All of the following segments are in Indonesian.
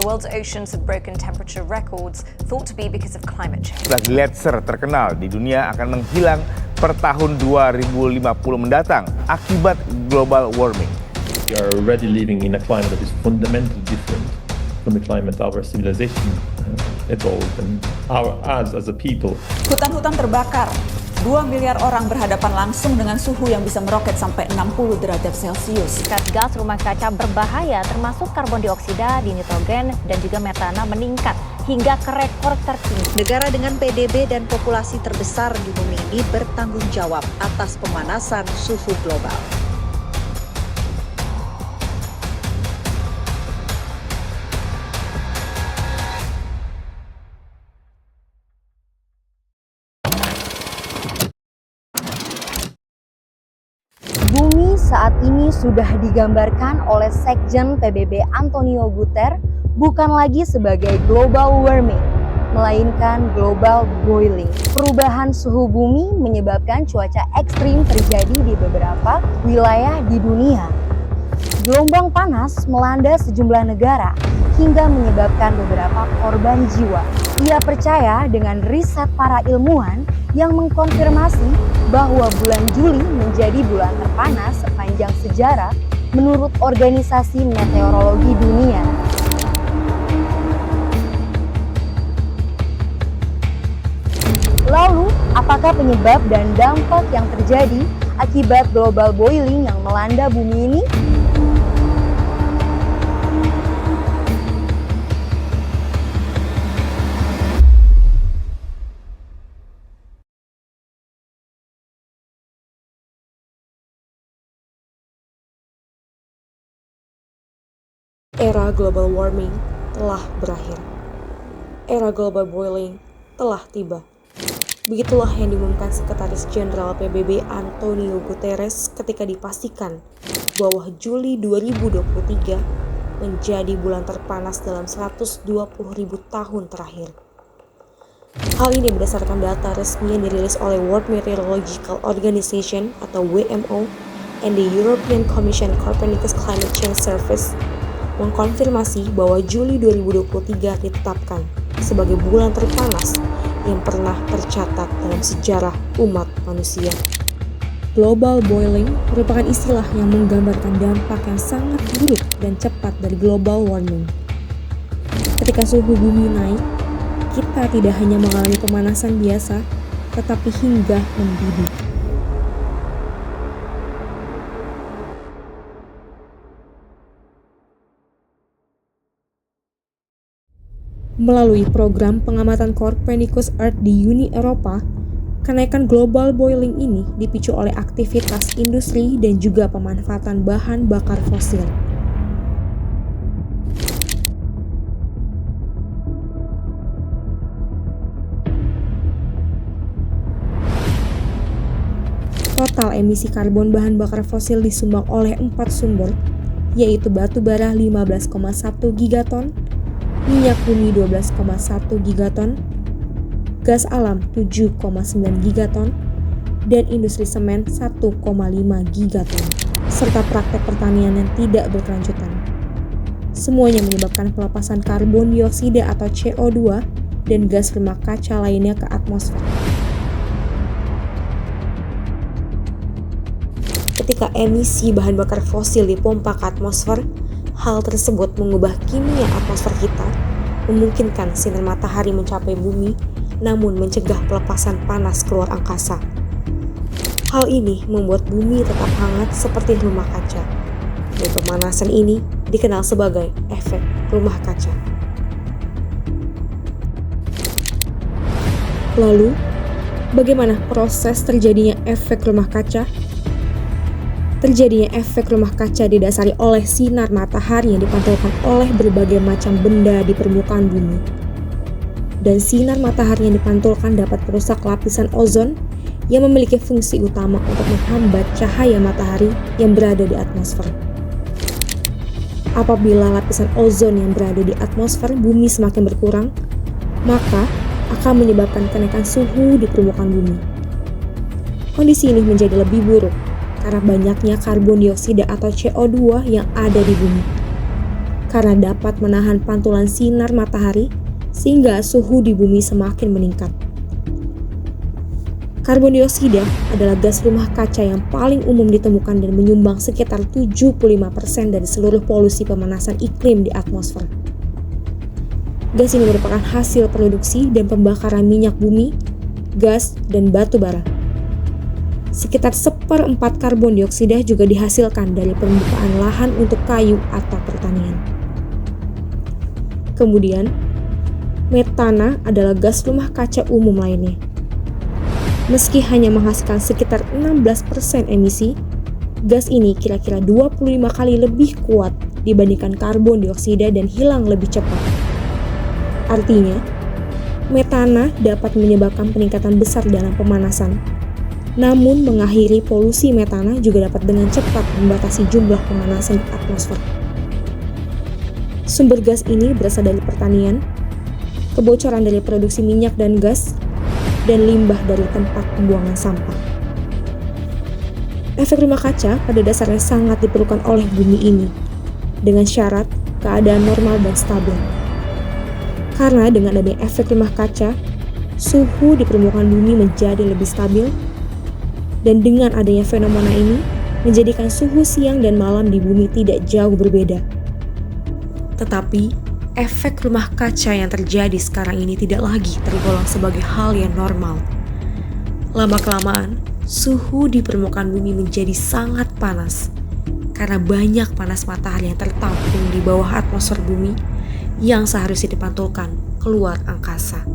world's oceans have broken temperature records, thought to be because of climate change. Gletser terkenal di dunia akan menghilang per tahun 2050 mendatang akibat global warming. We are already living in a climate that is fundamentally different from the climate our civilization evolved and us as a people. Hutan-hutan terbakar. 2 miliar orang berhadapan langsung dengan suhu yang bisa meroket sampai 60 derajat Celcius. Tingkat gas rumah kaca berbahaya termasuk karbon dioksida, dinitrogen, dan juga metana meningkat hingga ke rekor tertinggi. Negara dengan PDB dan populasi terbesar di bumi ini bertanggung jawab atas pemanasan suhu global. Bumi saat ini sudah digambarkan oleh Sekjen PBB Antonio Guterres bukan lagi sebagai global warming, melainkan global boiling. Perubahan suhu bumi menyebabkan cuaca ekstrim terjadi di beberapa wilayah di dunia. Gelombang panas melanda sejumlah negara hingga menyebabkan beberapa korban jiwa. Ia percaya dengan riset para ilmuwan yang mengkonfirmasi bahwa bulan Juli menjadi bulan terpanas sepanjang sejarah menurut Organisasi Meteorologi Dunia. Lalu, apakah penyebab dan dampak yang terjadi akibat global boiling yang melanda bumi ini? Era global warming telah berakhir. Era global boiling telah tiba. Begitulah yang diumumkan Sekretaris Jenderal PBB Antonio Guterres ketika dipastikan bahwa Juli 2023 menjadi bulan terpanas dalam 120.000 tahun terakhir. Hal ini berdasarkan data resmi yang dirilis oleh World Meteorological Organization atau WMO and the European Commission Copernicus Climate Change Service mengkonfirmasi bahwa Juli 2023 ditetapkan sebagai bulan terpanas yang pernah tercatat dalam sejarah umat manusia. Global boiling merupakan istilah yang menggambarkan dampak yang sangat buruk dan cepat dari global warming. Ketika suhu bumi naik, kita tidak hanya mengalami pemanasan biasa, tetapi hingga mendidih. Melalui program pengamatan Copernicus Earth di Uni Eropa, kenaikan global boiling ini dipicu oleh aktivitas industri dan juga pemanfaatan bahan bakar fosil. Total emisi karbon bahan bakar fosil disumbang oleh 4 sumber, yaitu batu bara 15,1 gigaton, minyak bumi 12,1 gigaton, gas alam 7,9 gigaton, dan industri semen 1,5 gigaton, serta praktek pertanian yang tidak berkelanjutan. Semuanya menyebabkan pelepasan karbon dioksida atau CO2 dan gas rumah kaca lainnya ke atmosfer. Ketika emisi bahan bakar fosil dipompa ke atmosfer, hal tersebut mengubah kimia atmosfer kita, memungkinkan sinar matahari mencapai bumi, namun mencegah pelepasan panas keluar angkasa. Hal ini membuat bumi tetap hangat seperti rumah kaca. Dan pemanasan ini dikenal sebagai efek rumah kaca. Lalu, bagaimana proses terjadinya efek rumah kaca? Terjadinya efek rumah kaca didasari oleh sinar matahari yang dipantulkan oleh berbagai macam benda di permukaan bumi. Dan sinar matahari yang dipantulkan dapat merusak lapisan ozon yang memiliki fungsi utama untuk menghambat cahaya matahari yang berada di atmosfer. Apabila lapisan ozon yang berada di atmosfer bumi semakin berkurang, maka akan menyebabkan kenaikan suhu di permukaan bumi. Kondisi ini menjadi lebih buruk karena banyaknya karbon dioksida atau CO2 yang ada di bumi. karena dapat menahan pantulan sinar matahari sehingga suhu di bumi semakin meningkat. Karbon dioksida adalah gas rumah kaca yang paling umum ditemukan dan menyumbang sekitar 75% dari seluruh polusi pemanasan iklim di atmosfer. Gas ini merupakan hasil produksi dan pembakaran minyak bumi, gas, dan batu bara. Sekitar 1/4 karbon dioksida juga dihasilkan dari pembukaan lahan untuk kayu atau pertanian. Kemudian, metana adalah gas rumah kaca umum lainnya. Meski hanya menghasilkan sekitar 16% emisi, gas ini kira-kira 25 kali lebih kuat dibandingkan karbon dioksida dan hilang lebih cepat. Artinya, metana dapat menyebabkan peningkatan besar dalam pemanasan. Namun, mengakhiri polusi metana juga dapat dengan cepat membatasi jumlah pemanasan di atmosfer. Sumber gas ini berasal dari pertanian, kebocoran dari produksi minyak dan gas, dan limbah dari tempat pembuangan sampah. Efek rumah kaca pada dasarnya sangat diperlukan oleh bumi ini, dengan syarat keadaan normal dan stabil. Karena dengan adanya efek rumah kaca, suhu di permukaan bumi menjadi lebih stabil, dan dengan adanya fenomena ini, menjadikan suhu siang dan malam di bumi tidak jauh berbeda. Tetapi, efek rumah kaca yang terjadi sekarang ini tidak lagi tergolong sebagai hal yang normal. Lama-kelamaan, suhu di permukaan bumi menjadi sangat panas karena banyak panas matahari yang tertampung di bawah atmosfer bumi yang seharusnya dipantulkan keluar angkasa.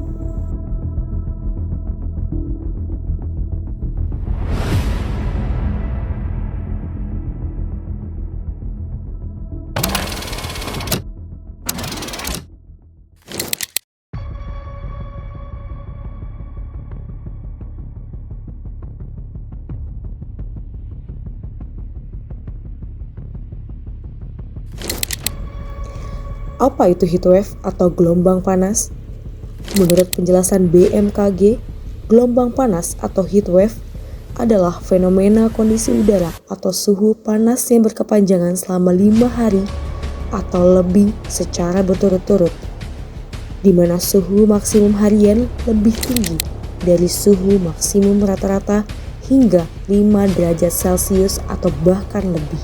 Apa itu heatwave atau gelombang panas? Menurut penjelasan BMKG, gelombang panas atau heatwave adalah fenomena kondisi udara atau suhu panas yang berkepanjangan selama 5 hari atau lebih secara berturut-turut, di mana suhu maksimum harian lebih tinggi dari suhu maksimum rata-rata hingga 5 derajat Celcius atau bahkan lebih.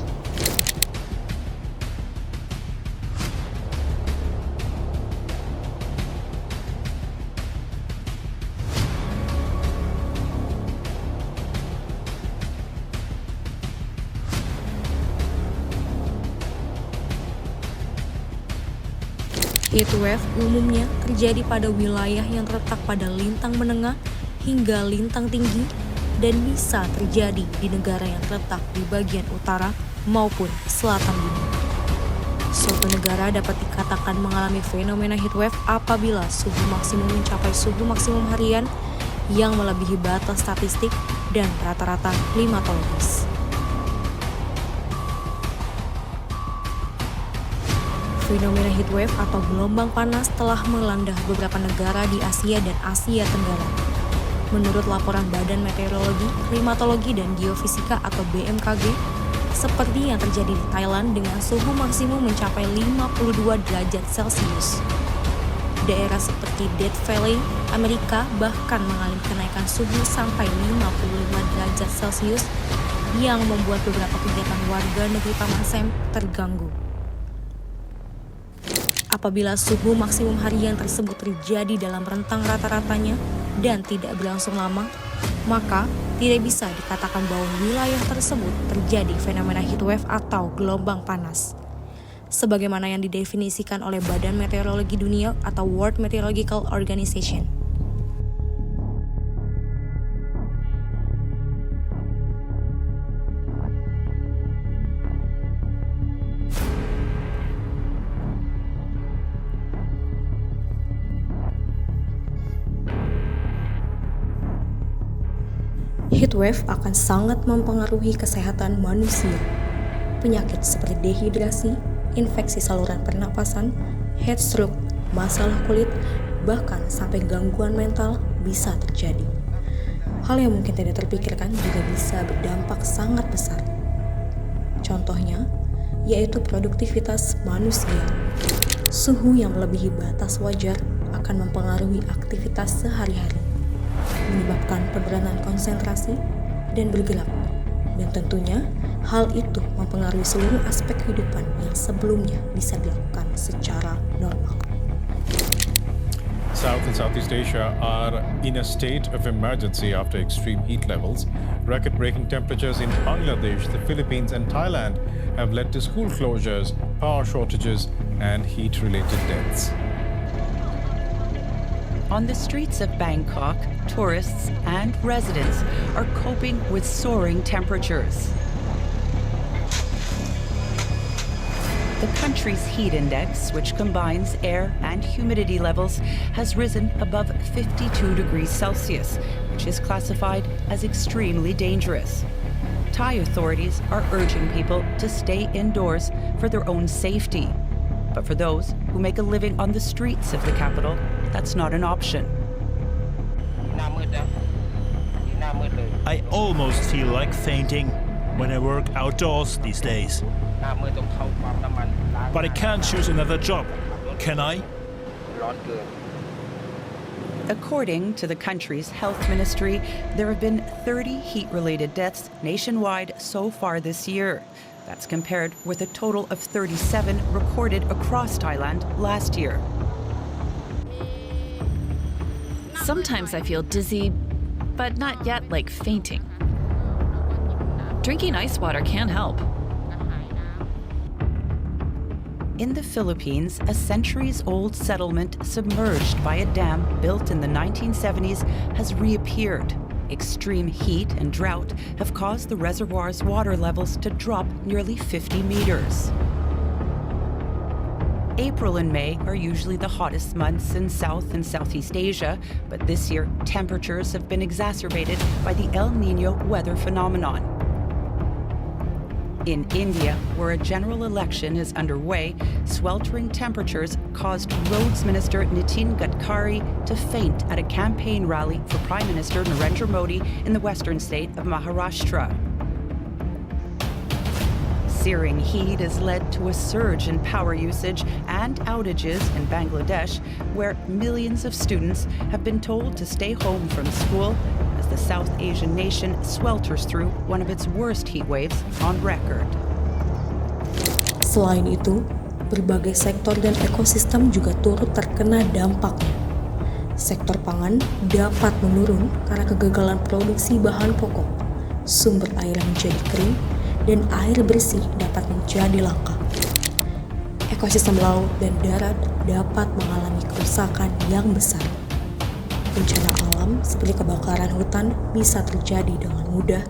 Heatwave umumnya terjadi pada wilayah yang terletak pada lintang menengah hingga lintang tinggi dan bisa terjadi di negara yang terletak di bagian utara maupun selatan bumi. Suatu negara dapat dikatakan mengalami fenomena heatwave apabila suhu maksimum mencapai suhu maksimum harian yang melebihi batas statistik dan rata-rata klimatologis. Fenomena heatwave atau gelombang panas telah melanda beberapa negara di Asia dan Asia Tenggara. Menurut laporan Badan Meteorologi, Klimatologi, dan Geofisika atau BMKG, seperti yang terjadi di Thailand dengan suhu maksimum mencapai 52 derajat Celcius. Daerah seperti Death Valley, Amerika bahkan mengalami kenaikan suhu sampai 55 derajat Celcius yang membuat beberapa kegiatan warga negeri Paman terganggu. Apabila suhu maksimum harian tersebut terjadi dalam rentang rata-ratanya dan tidak berlangsung lama, maka tidak bisa dikatakan bahwa wilayah tersebut terjadi fenomena heatwave atau gelombang panas. Sebagaimana yang didefinisikan oleh Badan Meteorologi Dunia atau World Meteorological Organization. Heatwave akan sangat mempengaruhi kesehatan manusia. Penyakit seperti dehidrasi, infeksi saluran pernapasan, heat stroke, masalah kulit, bahkan sampai gangguan mental bisa terjadi. Hal yang mungkin tidak terpikirkan juga bisa berdampak sangat besar. Contohnya, yaitu produktivitas manusia. Suhu yang melebihi batas wajar akan mempengaruhi aktivitas sehari-hari, menyebabkan penurunan konsentrasi dan bergerak. Dan tentunya, hal itu mempengaruhi seluruh aspek kehidupan yang sebelumnya bisa dilakukan secara normal. South and Southeast Asia are in a state of emergency after extreme heat levels. Record-breaking temperatures in Bangladesh, the Philippines and Thailand have led to school closures, power shortages and heat-related deaths. On the streets of Bangkok, tourists and residents are coping with soaring temperatures. The country's heat index, which combines air and humidity levels, has risen above 52 degrees Celsius, which is classified as extremely dangerous. Thai authorities are urging people to stay indoors for their own safety. But for those who make a living on the streets of the capital, that's not an option. I almost feel like fainting when I work outdoors these days. But I can't choose another job, can I? According to the country's health ministry, there have been 30 heat-related deaths nationwide so far this year. That's compared with a total of 37 recorded across Thailand last year. Sometimes I feel dizzy, but not yet like fainting. Drinking ice water can help. In the Philippines, a centuries-old settlement submerged by a dam built in the 1970s has reappeared. Extreme heat and drought have caused the reservoir's water levels to drop nearly 50 meters. April and May are usually the hottest months in South and Southeast Asia, but this year temperatures have been exacerbated by the El Niño weather phenomenon. In India, where a general election is underway, sweltering temperatures caused Roads Minister Nitin Gadkari to faint at a campaign rally for Prime Minister Narendra Modi in the western state of Maharashtra. Searing heat has led to a surge in power usage and outages in Bangladesh, where millions of students have been told to stay home from school as the South Asian nation swelters through one of its worst heat waves on record. Selain itu, berbagai sektor dan ekosistem juga turut terkena dampaknya. Sektor pangan dapat menurun karena kegagalan produksi bahan pokok, sumber air menjadi kering, dan air bersih dapat menjadi langka. Ekosistem laut dan darat dapat mengalami kerusakan yang besar. Bencana alam seperti kebakaran hutan bisa terjadi dengan mudah,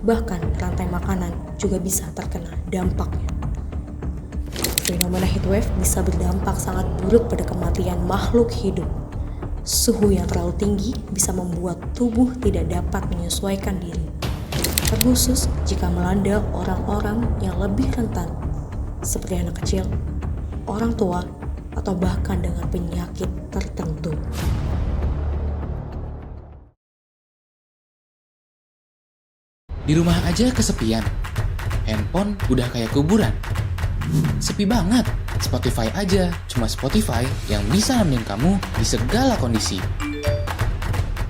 bahkan rantai makanan juga bisa terkena dampaknya. Fenomena heatwave bisa berdampak sangat buruk pada kematian makhluk hidup. Suhu yang terlalu tinggi bisa membuat tubuh tidak dapat menyesuaikan diri, terkhusus jika melanda orang-orang yang lebih rentan, seperti anak kecil, orang tua, atau bahkan dengan penyakit tertentu. Di rumah aja kesepian, handphone udah kayak kuburan. Sepi banget, Spotify aja, cuma Spotify yang bisa nemenin kamu di segala kondisi.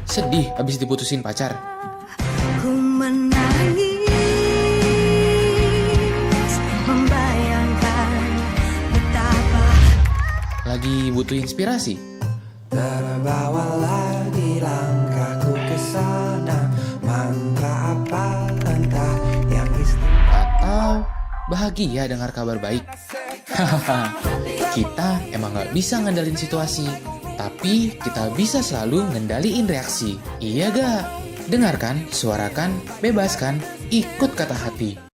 Sedih habis diputusin pacar? Ku menangis, membayangkan betapa. Lagi butuh inspirasi? Terbawa lagi langkahku ke sana, mantra apa entah yang atau bahagia dengar kabar baik. Hahaha, kita emang gak bisa ngendalin situasi, tapi kita bisa selalu ngendaliin reaksi. Iya gak? Dengarkan, suarakan, bebaskan, ikut kata hati.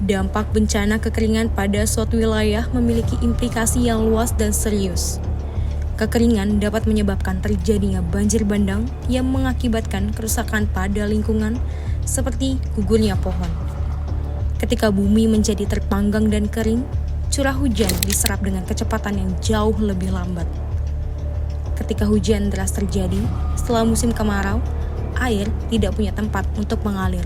Dampak bencana kekeringan pada suatu wilayah memiliki implikasi yang luas dan serius. Kekeringan dapat menyebabkan terjadinya banjir bandang yang mengakibatkan kerusakan pada lingkungan seperti gugurnya pohon. Ketika bumi menjadi terpanggang dan kering, curah hujan diserap dengan kecepatan yang jauh lebih lambat. Ketika hujan deras terjadi setelah musim kemarau, air tidak punya tempat untuk mengalir.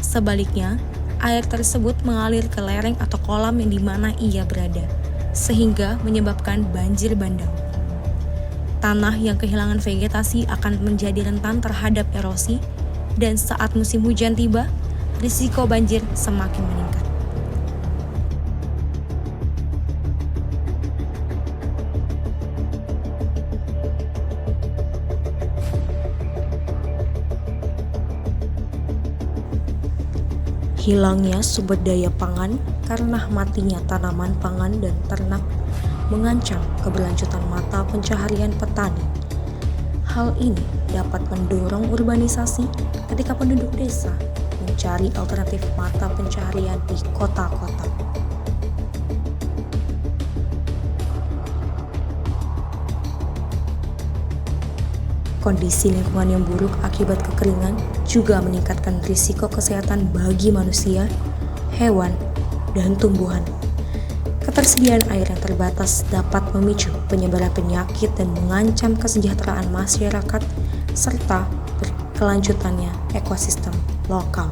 Sebaliknya, air tersebut mengalir ke lereng atau kolam yang di mana ia berada, sehingga menyebabkan banjir bandang. Tanah yang kehilangan vegetasi akan menjadi rentan terhadap erosi, dan saat musim hujan tiba, risiko banjir semakin meningkat. Hilangnya sumber daya pangan karena matinya tanaman pangan dan ternak mengancam keberlanjutan mata pencaharian petani. Hal ini dapat mendorong urbanisasi ketika penduduk desa mencari alternatif mata pencaharian di kota-kota. Kondisi lingkungan yang buruk akibat kekeringan juga meningkatkan risiko kesehatan bagi manusia, hewan, dan tumbuhan. Ketersediaan air yang terbatas dapat memicu penyebaran penyakit dan mengancam kesejahteraan masyarakat serta berkelanjutannya ekosistem lokal.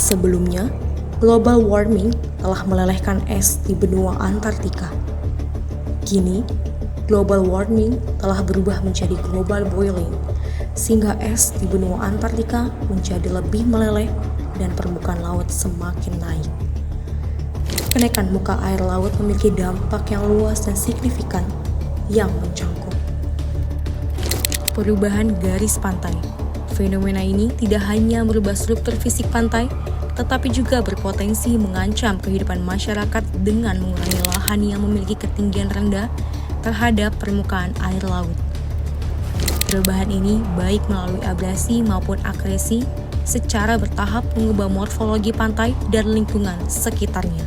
Sebelumnya, global warming telah melelehkan es di benua Antartika. Kini, global warming telah berubah menjadi global boiling, sehingga es di benua Antartika menjadi lebih meleleh dan permukaan laut semakin naik. Kenaikan muka air laut memiliki dampak yang luas dan signifikan yang mencangkup perubahan garis pantai. Fenomena ini tidak hanya merubah struktur fisik pantai, tetapi juga berpotensi mengancam kehidupan masyarakat dengan mengurangi lahan yang memiliki ketinggian rendah terhadap permukaan air laut. Perubahan ini baik melalui abrasi maupun akresi secara bertahap mengubah morfologi pantai dan lingkungan sekitarnya.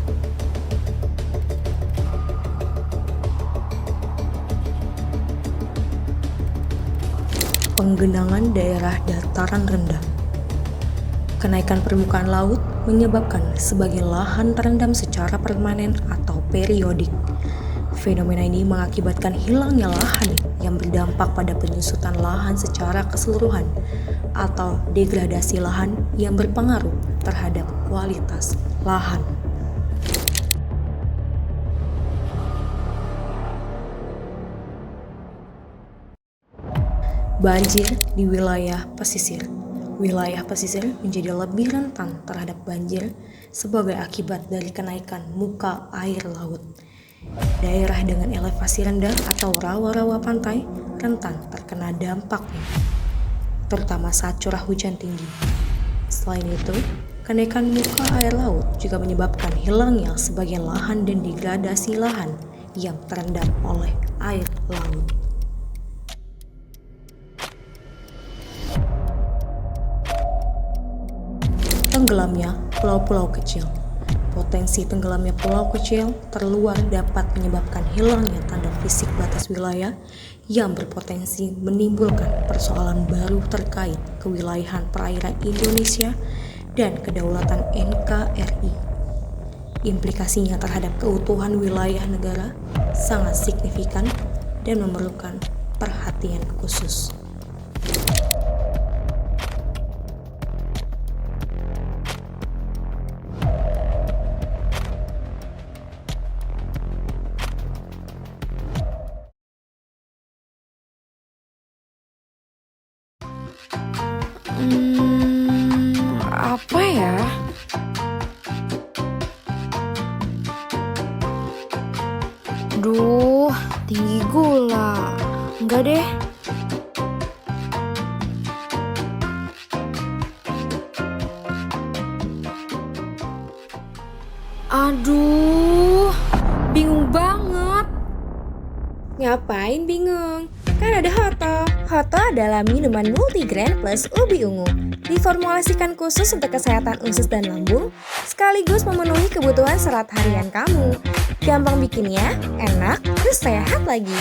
Penggenangan daerah dataran rendah. Kenaikan permukaan laut menyebabkan sebagian lahan terendam secara permanen atau periodik. Fenomena ini mengakibatkan hilangnya lahan yang berdampak pada penyusutan lahan secara keseluruhan atau degradasi lahan yang berpengaruh terhadap kualitas lahan. Banjir di wilayah pesisir. Wilayah pesisir menjadi lebih rentan terhadap banjir sebagai akibat dari kenaikan muka air laut. Daerah dengan elevasi rendah atau rawa-rawa pantai rentan terkena dampaknya, terutama saat curah hujan tinggi. Selain itu, kenaikan muka air laut juga menyebabkan hilangnya sebagian lahan dan degradasi lahan yang terendam oleh air laut. Tenggelamnya pulau-pulau kecil. Potensi tenggelamnya pulau kecil terluar dapat menyebabkan hilangnya tanda fisik batas wilayah yang berpotensi menimbulkan persoalan baru terkait kewilayahan perairan Indonesia dan kedaulatan NKRI. Implikasinya terhadap keutuhan wilayah negara sangat signifikan dan memerlukan perhatian khusus. Apa ya? Duh, tinggi gula. Enggak deh. Aduh, bingung banget. Ngapain bingung? Kan ada Hoto. Hoto adalah minuman multigrain plus ubi ungu. Diformulasikan khusus untuk kesehatan usus dan lambung, sekaligus memenuhi kebutuhan serat harian kamu. Gampang bikinnya, enak, terus sehat lagi.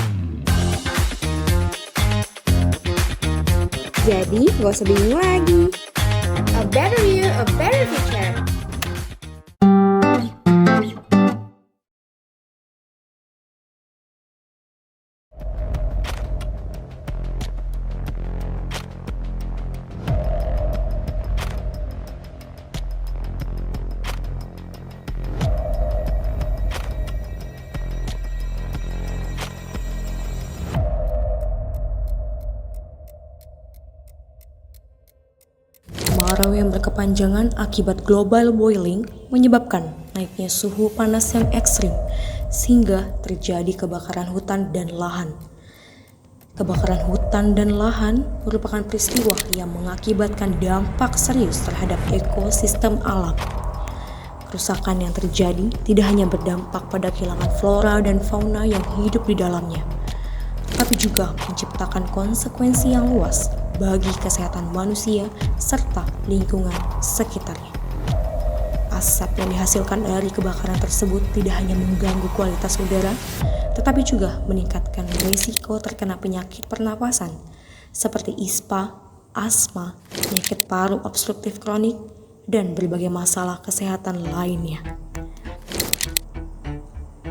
Jadi, gak usah bingung lagi. A better you, a better future. Kemarau yang berkepanjangan akibat global boiling menyebabkan naiknya suhu panas yang ekstrim sehingga terjadi kebakaran hutan dan lahan. Kebakaran hutan dan lahan merupakan peristiwa yang mengakibatkan dampak serius terhadap ekosistem alam. Kerusakan yang terjadi tidak hanya berdampak pada kehilangan flora dan fauna yang hidup di dalamnya, tapi juga menciptakan konsekuensi yang luas bagi kesehatan manusia serta lingkungan sekitarnya. Asap yang dihasilkan dari kebakaran tersebut tidak hanya mengganggu kualitas udara, tetapi juga meningkatkan risiko terkena penyakit pernapasan seperti ISPA, asma, penyakit paru obstruktif kronik, dan berbagai masalah kesehatan lainnya.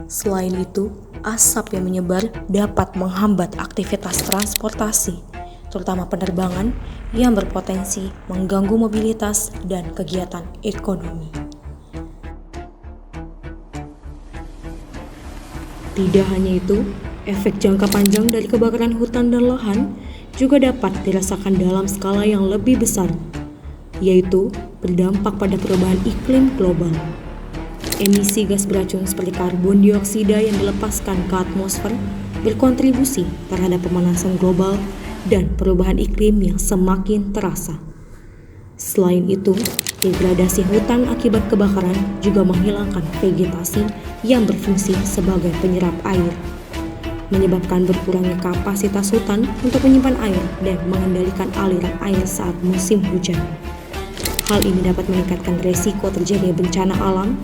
Selain itu, asap yang menyebar dapat menghambat aktivitas transportasi, terutama penerbangan yang berpotensi mengganggu mobilitas dan kegiatan ekonomi. Tidak hanya itu, efek jangka panjang dari kebakaran hutan dan lahan juga dapat dirasakan dalam skala yang lebih besar, yaitu berdampak pada perubahan iklim global. Emisi gas beracun seperti karbon dioksida yang dilepaskan ke atmosfer berkontribusi terhadap pemanasan global dan perubahan iklim yang semakin terasa. Selain itu, degradasi hutan akibat kebakaran juga menghilangkan vegetasi yang berfungsi sebagai penyerap air, menyebabkan berkurangnya kapasitas hutan untuk menyimpan air dan mengendalikan aliran air saat musim hujan. Hal ini dapat meningkatkan resiko terjadinya bencana alam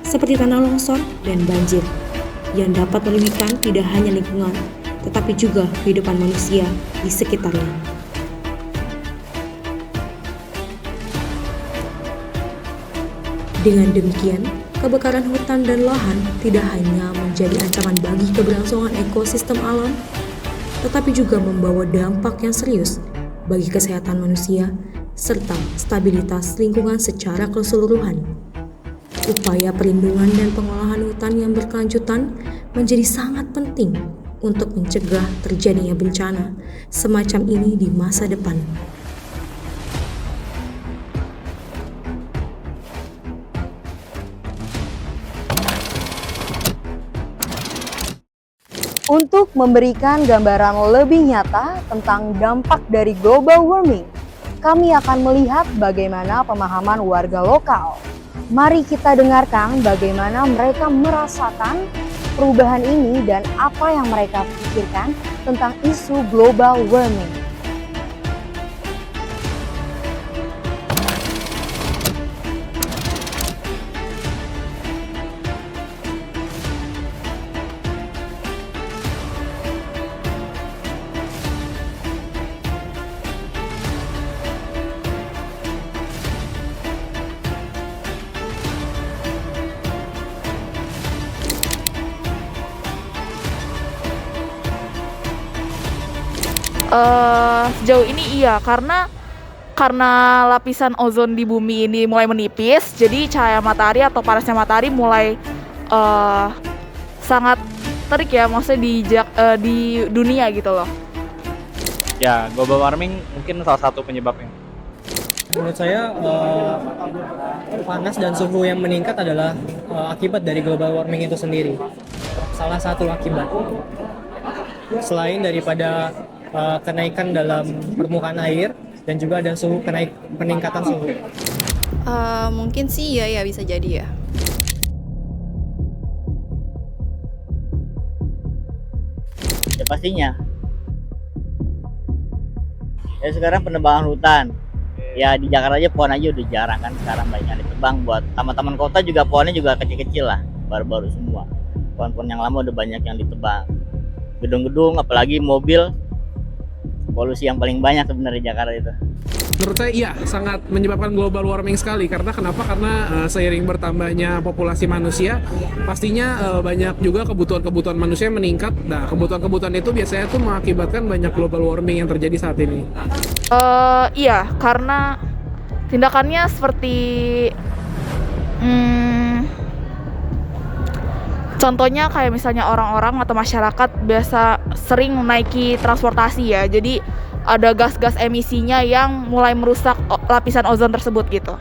seperti tanah longsor dan banjir, yang dapat merugikan tidak hanya lingkungan, tetapi juga kehidupan manusia di sekitarnya. Dengan demikian, kebakaran hutan dan lahan tidak hanya menjadi ancaman bagi keberlangsungan ekosistem alam, tetapi juga membawa dampak yang serius bagi kesehatan manusia serta stabilitas lingkungan secara keseluruhan. Upaya perlindungan dan pengolahan hutan yang berkelanjutan menjadi sangat penting untuk mencegah terjadinya bencana semacam ini di masa depan. Untuk memberikan gambaran lebih nyata tentang dampak dari global warming, kami akan melihat bagaimana pemahaman warga lokal. Mari kita dengarkan bagaimana mereka merasakan perubahan ini dan apa yang mereka pikirkan tentang isu global warming. Sejauh ini iya, karena lapisan ozon di bumi ini mulai menipis, jadi cahaya matahari atau panasnya matahari mulai sangat terik ya, maksudnya di dunia gitu loh. Ya, global warming mungkin salah satu penyebabnya. Menurut saya panas dan suhu yang meningkat adalah akibat dari global warming itu sendiri. Salah satu akibat. Selain daripada kenaikan dalam permukaan air dan juga ada peningkatan suhu. Mungkin sih ya bisa jadi ya. Ya pastinya. Ya sekarang penebangan hutan. Ya di Jakarta aja pohon aja udah jarang kan sekarang, banyak yang ditebang. Buat taman-taman kota juga pohonnya juga kecil-kecil lah, baru-baru semua. Pohon-pohon yang lama udah banyak yang ditebang. Gedung-gedung apalagi mobil, polusi yang paling banyak sebenarnya di Jakarta itu. Menurut saya iya, sangat menyebabkan global warming sekali. Karena kenapa? Karena seiring bertambahnya populasi manusia, pastinya banyak juga kebutuhan manusia meningkat. Nah, kebutuhan itu biasanya tuh mengakibatkan banyak global warming yang terjadi saat ini. Iya, karena tindakannya seperti contohnya kayak misalnya orang-orang atau masyarakat biasa sering menaiki transportasi ya. Jadi ada gas-gas emisinya yang mulai merusak lapisan ozon tersebut gitu.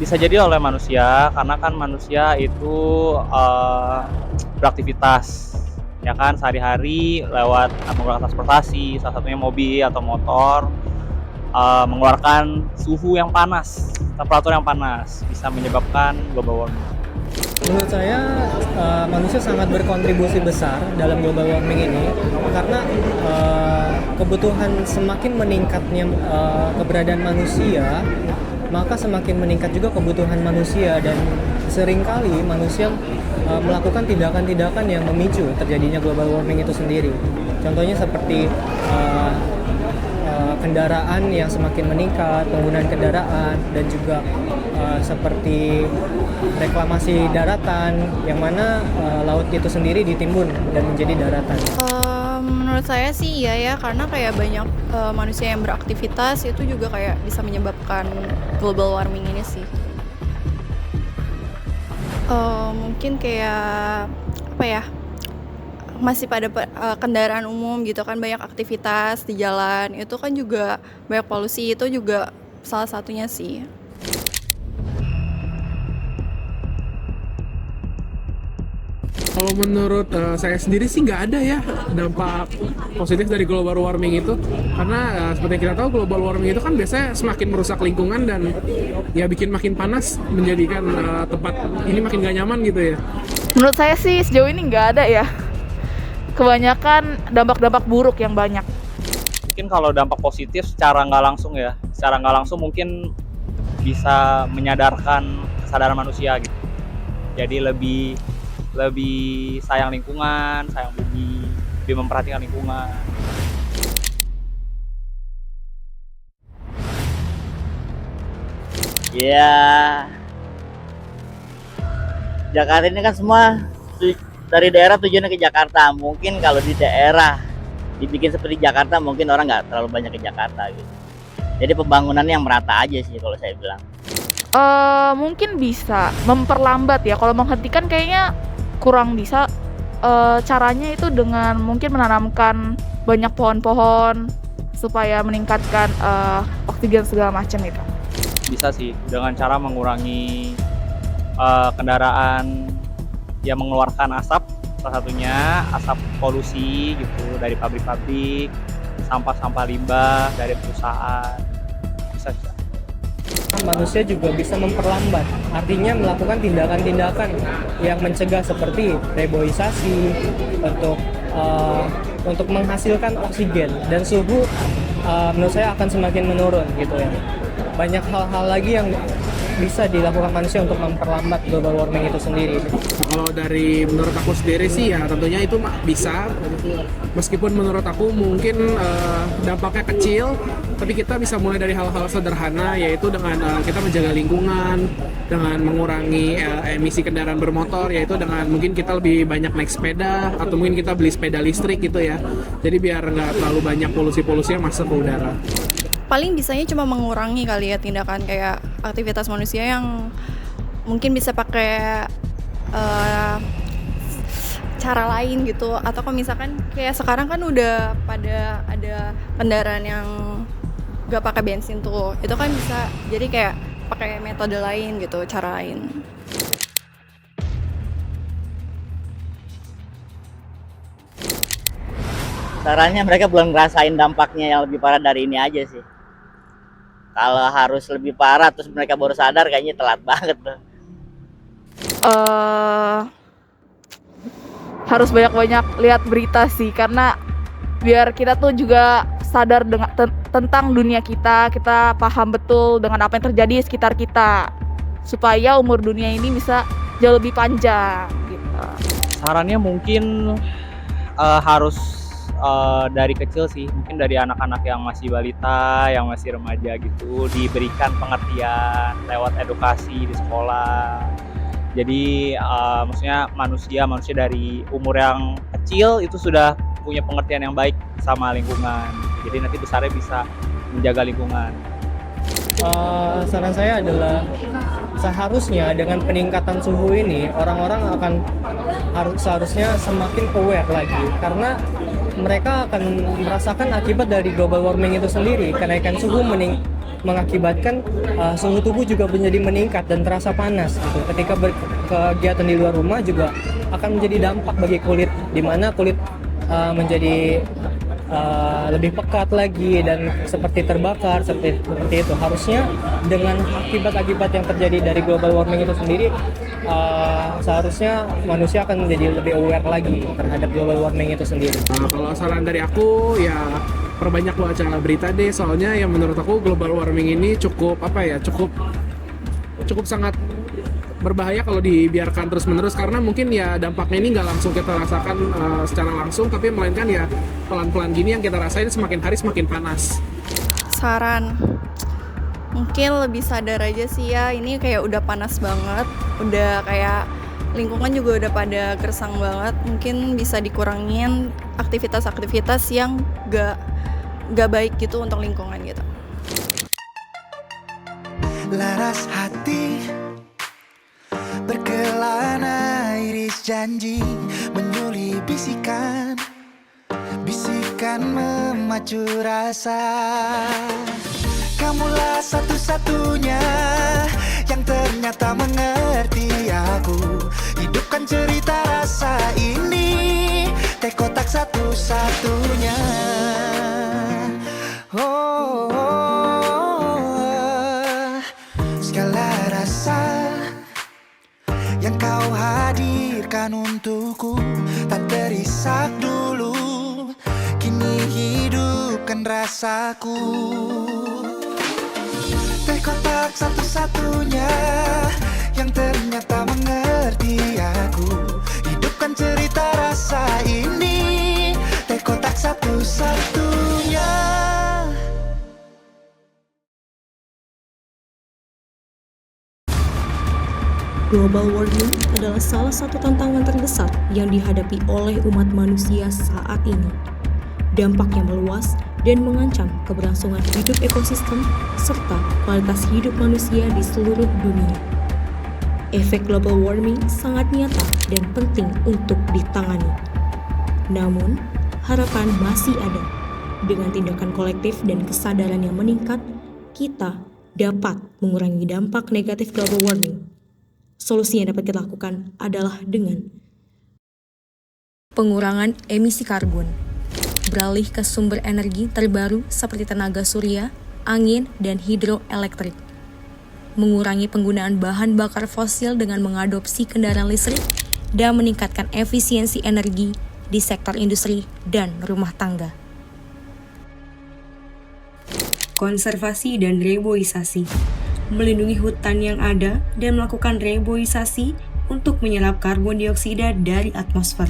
Bisa jadi oleh manusia, karena kan manusia itu beraktivitas ya kan sehari-hari lewat menggunakan transportasi, salah satunya mobil atau motor, mengeluarkan suhu yang panas, temperatur yang panas, bisa menyebabkan global warming. Menurut saya manusia sangat berkontribusi besar dalam global warming ini karena kebutuhan semakin meningkatnya keberadaan manusia, maka semakin meningkat juga kebutuhan manusia dan seringkali manusia melakukan tindakan-tindakan yang memicu terjadinya global warming itu sendiri. Contohnya seperti kendaraan yang semakin meningkat, penggunaan kendaraan, dan juga seperti reklamasi daratan yang mana laut itu sendiri ditimbun dan menjadi daratan. Menurut saya sih iya ya, karena kayak banyak manusia yang beraktivitas itu juga kayak bisa menyebabkan global warming ini sih. Mungkin kayak apa ya, masih pada kendaraan umum gitu kan, banyak aktivitas di jalan, itu kan juga banyak polusi, itu juga salah satunya sih. Kalau menurut saya sendiri sih nggak ada ya dampak positif dari global warming itu, karena seperti yang kita tahu global warming itu kan biasanya semakin merusak lingkungan dan ya bikin makin panas, menjadikan tempat ini makin gak nyaman gitu ya. Menurut saya sih sejauh ini nggak ada ya, kebanyakan dampak-dampak buruk yang banyak. Mungkin kalau dampak positif secara nggak langsung mungkin bisa menyadarkan kesadaran manusia gitu. Jadi lebih sayang lingkungan, sayang bumi, lebih memperhatikan lingkungan. Ya, Jakarta ini kan semua dari daerah tujuannya ke Jakarta. Mungkin kalau di daerah dibikin seperti Jakarta, mungkin orang nggak terlalu banyak ke Jakarta gitu. Jadi pembangunannya yang merata aja sih kalau saya bilang. Mungkin bisa memperlambat ya. Kalau menghentikan kayaknya kurang bisa. Caranya itu dengan mungkin menanamkan banyak pohon-pohon supaya meningkatkan oksigen segala macam itu. Bisa sih dengan cara mengurangi kendaraan yang mengeluarkan asap, salah satunya asap polusi gitu dari pabrik-pabrik, sampah-sampah limbah dari perusahaan. Bisa. Manusia juga bisa memperlambat, artinya melakukan tindakan-tindakan yang mencegah seperti reboisasi untuk menghasilkan oksigen dan suhu menurut saya akan semakin menurun gitu ya. Banyak hal-hal lagi yang bisa dilakukan manusia untuk memperlambat global warming itu sendiri. Kalau dari menurut aku sendiri sih ya tentunya itu bisa, meskipun menurut aku mungkin dampaknya kecil, tapi kita bisa mulai dari hal-hal sederhana, yaitu dengan kita menjaga lingkungan, dengan mengurangi emisi kendaraan bermotor, yaitu dengan mungkin kita lebih banyak naik sepeda, atau mungkin kita beli sepeda listrik gitu ya, jadi biar nggak terlalu banyak polusi-polusi yang masuk ke udara. Paling bisanya cuma mengurangi kali ya tindakan kayak aktivitas manusia yang mungkin bisa pakai cara lain gitu, atau kalau misalkan kayak sekarang kan udah pada ada kendaraan yang gak pakai bensin tuh, itu kan bisa jadi kayak pakai metode lain gitu, cara lain. Sarannya mereka belum ngerasain dampaknya yang lebih parah dari ini aja sih. Kalau harus lebih parah terus mereka baru sadar, kayaknya telat banget tuh. Harus banyak-banyak lihat berita sih, karena biar kita tuh juga sadar dengan tentang dunia kita paham betul dengan apa yang terjadi di sekitar kita, supaya umur dunia ini bisa jauh lebih panjang gitu. Sarannya mungkin harus dari kecil sih, mungkin dari anak-anak yang masih balita, yang masih remaja gitu, diberikan pengertian lewat edukasi di sekolah. Jadi maksudnya manusia dari umur yang kecil itu sudah punya pengertian yang baik sama lingkungan. Jadi nanti besarnya bisa menjaga lingkungan. Saran saya adalah seharusnya dengan peningkatan suhu ini orang-orang seharusnya semakin aware lagi, karena mereka akan merasakan akibat dari global warming itu sendiri. Kenaikan suhu mengakibatkan suhu tubuh juga menjadi meningkat dan terasa panas gitu. Ketika berkegiatan di luar rumah juga akan menjadi dampak bagi kulit, di mana kulit menjadi lebih pekat lagi dan seperti terbakar seperti itu. Harusnya dengan akibat-akibat yang terjadi dari global warming itu sendiri, seharusnya manusia akan menjadi lebih aware lagi terhadap global warming itu sendiri. Kalau saran dari aku ya perbanyak baca berita deh, soalnya yang menurut aku global warming ini cukup sangat berbahaya kalau dibiarkan terus-menerus, karena mungkin ya dampaknya ini nggak langsung kita rasakan secara langsung, tapi melainkan ya pelan-pelan gini yang kita rasain, semakin hari semakin panas. Saran mungkin lebih sadar aja sih ya, ini kayak udah panas banget, udah kayak lingkungan juga udah pada gersang banget, mungkin bisa dikurangin aktivitas-aktivitas yang gak baik gitu untuk lingkungan gitu. Laras hati berkelana, iris janji menyuli bisikan memacu rasa. Kamulah satu-satunya yang ternyata mengerti aku. Hidupkan cerita rasa ini, teh kotak satu-satunya. Segala rasa yang kau hadirkan untukku tak terisak dulu, kini hidupkan rasaku. Teh kotak satu-satunya yang ternyata mengerti aku. Hidupkan cerita rasa ini, teh kotak satu-satunya. Global warming adalah salah satu tantangan terbesar yang dihadapi oleh umat manusia saat ini. Dampaknya meluas dan mengancam keberlangsungan hidup ekosistem serta kualitas hidup manusia di seluruh dunia. Efek global warming sangat nyata dan penting untuk ditangani. Namun, harapan masih ada. Dengan tindakan kolektif dan kesadaran yang meningkat, kita dapat mengurangi dampak negatif global warming. Solusi yang dapat kita lakukan adalah dengan pengurangan emisi karbon, beralih ke sumber energi terbaru seperti tenaga surya, angin, dan hidroelektrik, mengurangi penggunaan bahan bakar fosil dengan mengadopsi kendaraan listrik, dan meningkatkan efisiensi energi di sektor industri dan rumah tangga. Konservasi dan reboisasi, melindungi hutan yang ada dan melakukan reboisasi untuk menyerap karbon dioksida dari atmosfer.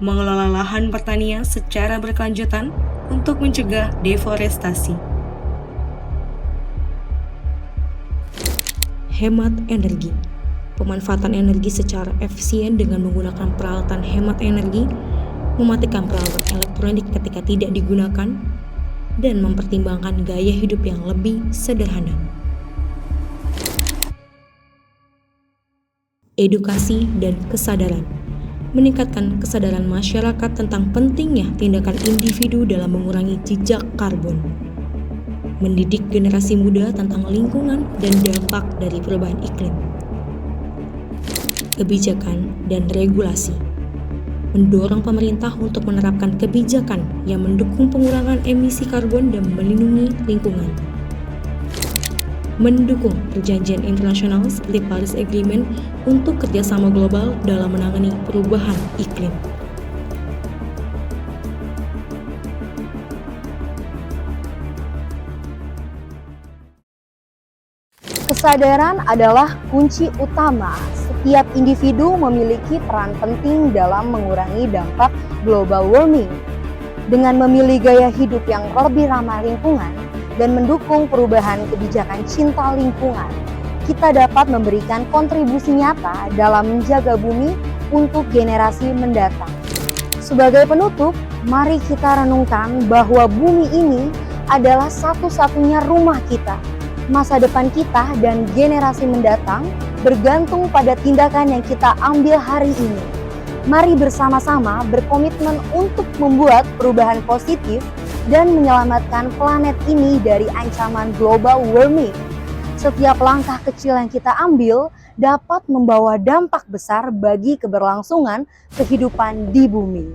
Mengelola lahan pertanian secara berkelanjutan untuk mencegah deforestasi. Hemat energi. Pemanfaatan energi secara efisien dengan menggunakan peralatan hemat energi, mematikan peralatan elektronik ketika tidak digunakan, dan mempertimbangkan gaya hidup yang lebih sederhana. Edukasi dan kesadaran, meningkatkan kesadaran masyarakat tentang pentingnya tindakan individu dalam mengurangi jejak karbon. mendidik generasi muda tentang lingkungan dan dampak dari perubahan iklim. Kebijakan dan regulasi mendorong pemerintah untuk menerapkan kebijakan yang mendukung pengurangan emisi karbon dan melindungi lingkungan. Mendukung perjanjian internasional seperti Paris Agreement untuk kerjasama global dalam menangani perubahan iklim. Kesadaran adalah kunci utama. Setiap individu memiliki peran penting dalam mengurangi dampak global warming. Dengan memilih gaya hidup yang lebih ramah lingkungan dan mendukung perubahan kebijakan cinta lingkungan, kita dapat memberikan kontribusi nyata dalam menjaga bumi untuk generasi mendatang. Sebagai penutup, mari kita renungkan bahwa bumi ini adalah satu-satunya rumah kita. Masa depan kita dan generasi mendatang bergantung pada tindakan yang kita ambil hari ini. Mari bersama-sama berkomitmen untuk membuat perubahan positif dan menyelamatkan planet ini dari ancaman global warming. Setiap langkah kecil yang kita ambil dapat membawa dampak besar bagi keberlangsungan kehidupan di bumi.